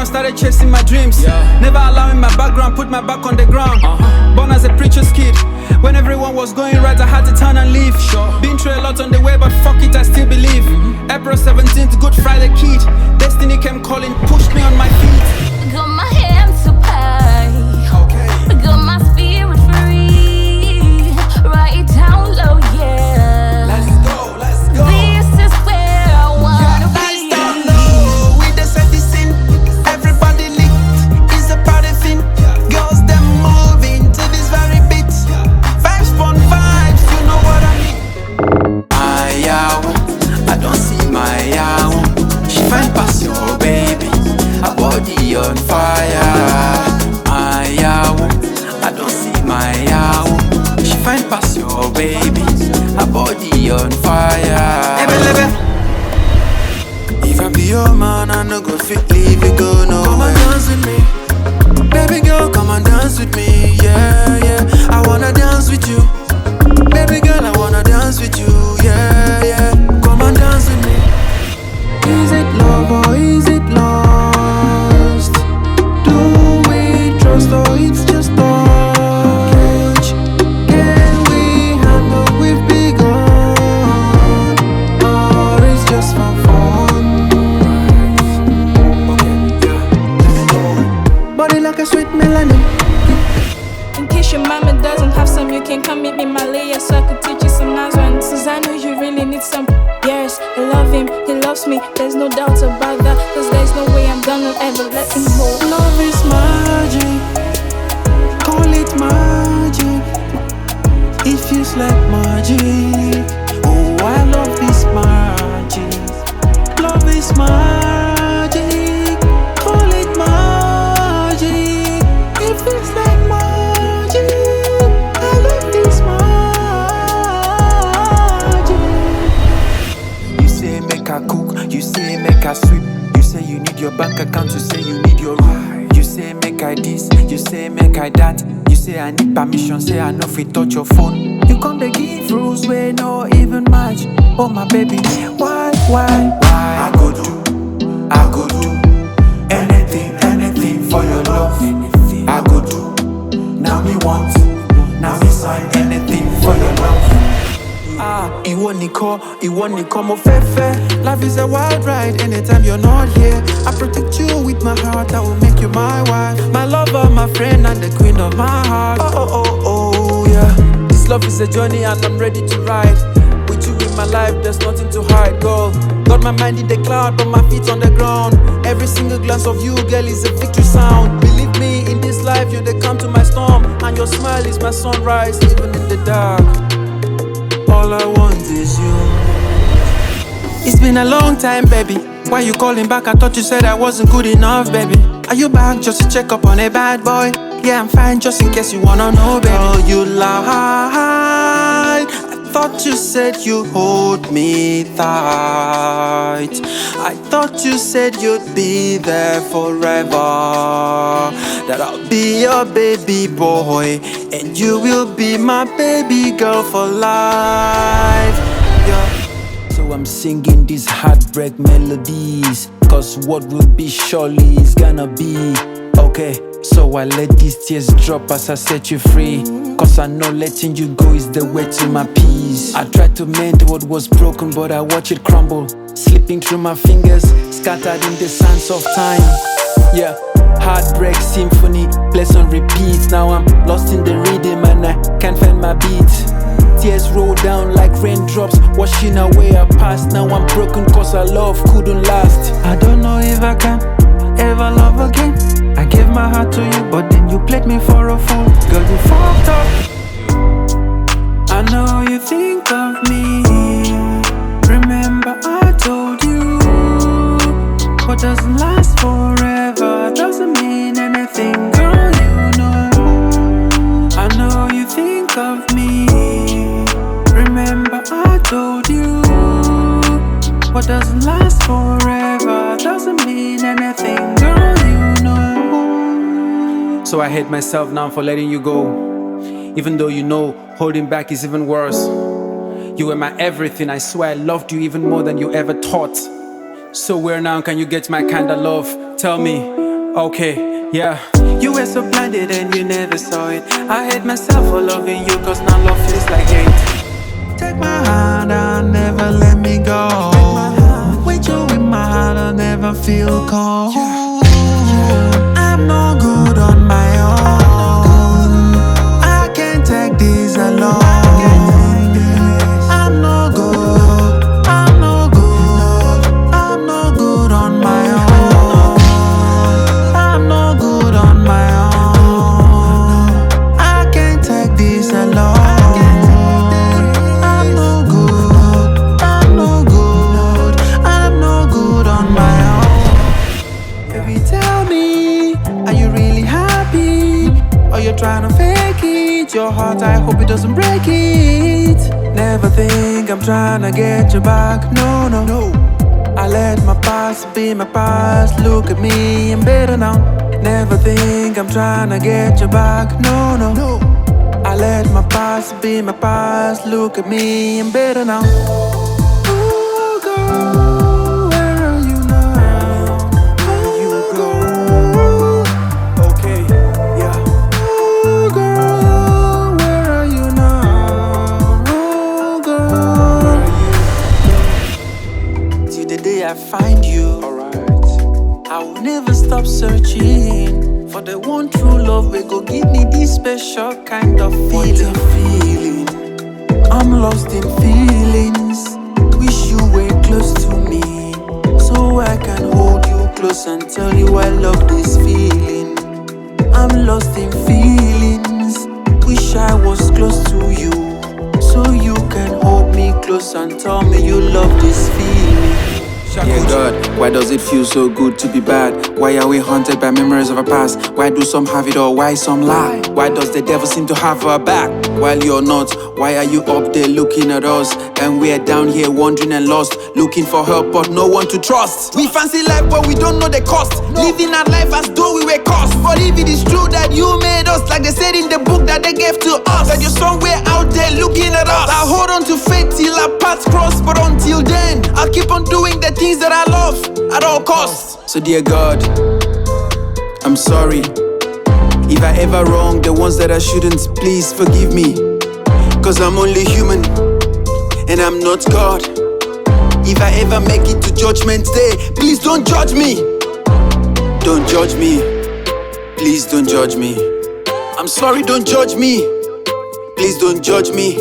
ground, started chasing my dreams. Never allowing my background, put my back on the ground. Born as a preacher's kid. When everyone was going right, I had to turn and leave. Been through a lot on the way, but fuck it, I still believe. April 17th, Good Friday kid. Destiny came calling, pushed me on my feet. Got my hands up high. Got my spirit free. Right down low, yeah. Let's go. This is where I wanna be. Lights down low, we just set this in. Everybody lit, it's a party thing. Girls them moving to this very beat. Vibes fun vibes, you know what I mean. I don't see my yaw. She find past your baby, her body on fire. I don't see my yaw. She find past your baby, her body on fire. If I be your man, I no go fit leave you go no. Come and dance with me, baby girl. Come and dance with me, yeah. I wanna dance with you, baby girl. I wanna dance with you, yeah. Come and dance with me. Is it love or is it lost? Do we trust or it's just touch? Can we handle we've begun? Or it's just for fun? Body like a sweet melody. In case your mama doesn't have some, you can come meet me in Malaya so I could teach you some nice ones. Cause I know you really need some. Yes, I love him, he loves me, there's no doubt about that. Cause there's no way I'm gonna ever let him go. Love is magic, call it magic. It feels like magic. Oh, I love this magic. Love is magic, call it magic. It feels like magic. I love this magic. You say make her cook, you say make her sweep. You say you need your bank account, you say you need your room. You say make I this, you say make I that. You say I need permission, say I know if we touch your phone. You come to give rules where no even match. Oh my baby, why? I go do anything for your love. I go do, now me want, now me sign anything for your love. Iwo nìkan mo fẹ́. Life is a wild ride anytime you're not here. I protect you with my heart, I will make you my wife. My lover, my friend, and the queen of my heart. Oh, yeah. This love is a journey and I'm ready to ride. With you in my life, there's nothing to hide, girl. Got my mind in the cloud, but my feet on the ground. Every single glance of you, girl, is a victory sound. Believe me, in this life, you they come to my storm. And your smile is my sunrise, even in the dark. All I want is you. It's been a long time, baby. Why you calling back? I thought you said I wasn't good enough, baby. Are you back just to check up on a bad boy? Yeah, I'm fine, just in case you wanna know, baby. Oh, you lied. I thought you said you hold me tight. I thought you said you'd be there forever. That I'll be your baby boy and you will be my baby girl for life. Yeah. So I'm singing these heartbreak melodies, cause what will be surely is gonna be. Okay, so I let these tears drop as I set you free. Cause I know letting you go is the way to my peace. I tried to mend what was broken, but I watch it crumble, slipping through my fingers, scattered in the sands of time. Yeah, heartbreak symphony, plays on repeat. Now I'm lost in the rhythm and I can't find my beat. Tears roll down like raindrops, washing away our past. Now I'm broken cause our love couldn't last. I don't know if I can ever love again. I gave my heart to you, but then you played me for a fool. Girl, you fucked up. I know you think of me. Remember I told you, what doesn't last forever doesn't mean anything, girl, you know. I know you think of me. Remember I told you, what doesn't last forever doesn't mean anything, girl, you know. So I hate myself now for letting you go, even though you know holding back is even worse. You were my everything, I swear I loved you even more than you ever thought. So where now can you get my kind of love? Tell me, Okay, yeah. You were so blinded and you never saw it. I hate myself for loving you, cause now love feels like hate. Take my hand and never let me go. With you in my heart, I'll never feel cold. I'm no good on my own. I can't take this alone. I'm no good, I'm no good, I'm no good on my own. I'm no good on my own. I can't take this alone. I'm no good, I'm no good, I'm no good on my own. Baby, tell me, are you really happy? Or you're trying to fake it? Your heart, I hope it doesn't break it. Never think I'm trying to get you back. No, no, no. I let my past be my past. Look at me, I'm better now. Never think I'm trying to get you back. No, no, no. I let my past be my past. Look at me, I'm better now. Ooh, girl, where are you now? Where you go? Okay, yeah. Ooh, girl, where are you now? Ooh, girl, where are you? Till the day I find you. Alright. I will never stop searching for the one true love we go give me this special kind of feeling. I'm lost in feelings. Wish you were close to me, so I can hold you close and tell you I love this feeling. I'm lost in feelings. Wish I was close to you, so you can hold me close and tell me you love this feeling. Yeah, God, why does it feel so good to be bad? Why are we haunted by memories of our past? Why do some have it all, why some lie? Why does the devil seem to have our back while you're not? Why are you up there looking at us and we're down here wandering and lost, looking for help but no one to trust? We fancy life but we don't know the cost, living our life as though we were cursed. But if it is true that you made us, like they said in the book that they gave to us, that you're somewhere out there looking at us, I'll hold on to faith till our paths cross. But until then, I'll keep on doing the things that I love at all costs. So dear God, I'm sorry if I ever wronged the ones that I shouldn't. Please forgive me, cause I'm only human and I'm not God. If I ever make it to judgment day, please don't judge me. Don't judge me, please don't judge me. I'm sorry, don't judge me, please don't judge me.